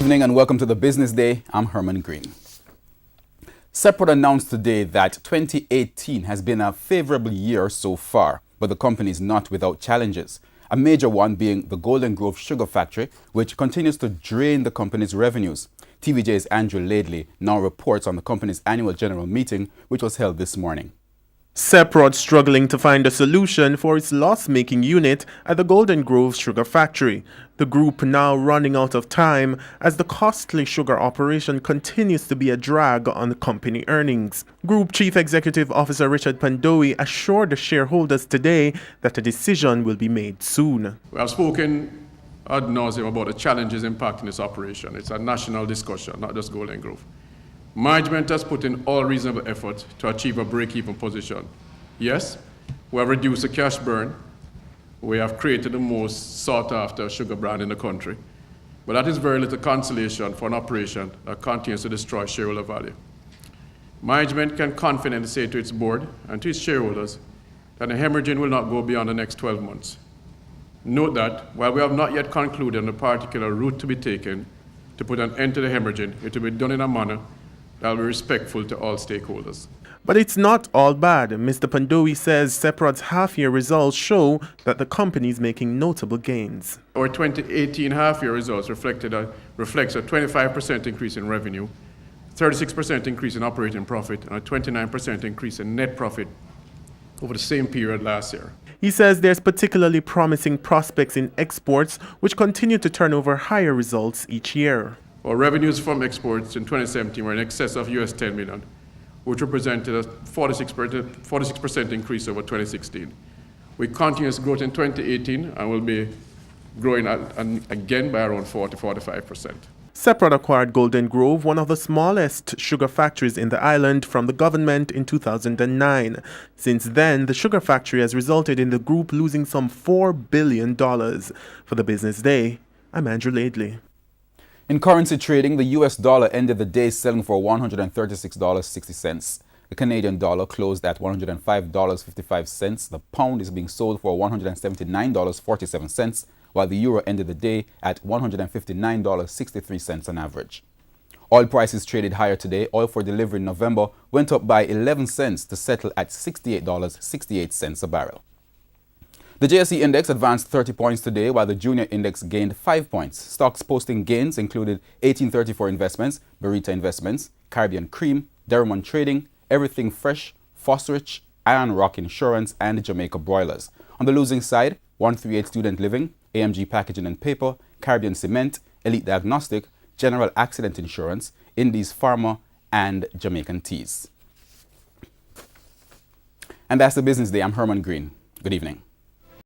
evening and welcome to the Business Day. I'm Herman Green. Sept announced today that 2018 has been a favorable year so far, but the company is not without challenges. A major one being the Golden Grove Sugar Factory, which continues to drain the company's revenues. TVJ's Andrew Laidley now reports on the company's annual general meeting, which was held this morning. Sept struggling to find a solution for its loss-making unit at the Golden Grove Sugar Factory. The group now running out of time as the costly sugar operation continues to be a drag on the company earnings. Group Chief Executive Officer Richard Pandowi assured the shareholders today that a decision will be made soon. We have spoken ad nauseum about the challenges impacting this operation. It's a national discussion, not just Golden Grove. Management has put in all reasonable effort to achieve a break-even position. Yes, we have reduced the cash burn. We have created the most sought-after sugar brand in the country. But that is very little consolation for an operation that continues to destroy shareholder value. Management can confidently say to its board and to its shareholders that the hemorrhaging will not go beyond the next 12 months. Note that while we have not yet concluded on the particular route to be taken to put an end to the hemorrhaging, it will be done in a manner that will be respectful to all stakeholders. But it's not all bad. Mr. Pandowi says Sept's half-year results show that the company is making notable gains. Our 2018 half-year results reflects a 25% increase in revenue, 36% increase in operating profit, and a 29% increase in net profit over the same period last year. He says there's particularly promising prospects in exports, which continue to turn over higher results each year. Our revenues from exports in 2017 were in excess of US $10 million, which represented a 46% increase over 2016. We continue this growth in 2018 and will be growing again by around 40–45%. Sept acquired Golden Grove, one of the smallest sugar factories in the island, from the government in 2009. Since then, the sugar factory has resulted in the group losing some $4 billion. For the Business Day, I'm Andrew Laidley. In currency trading, the US dollar ended the day selling for $136.60. The Canadian dollar closed at $105.55. The pound is being sold for $179.47, while the euro ended the day at $159.63 on average. Oil prices traded higher today. Oil for delivery in November went up by 11 cents to settle at $68.68 a barrel. The JSE index advanced 30 points today, while the junior index gained 5 points. Stocks posting gains included 1834 Investments, Berita Investments, Caribbean Cream, Derrimon Trading, Everything Fresh, Fosrich, Iron Rock Insurance, and Jamaica Broilers. On the losing side, 138 Student Living, AMG Packaging and Paper, Caribbean Cement, Elite Diagnostic, General Accident Insurance, Indies Pharma, and Jamaican Teas. And that's the Business Day. I'm Herman Green. Good evening.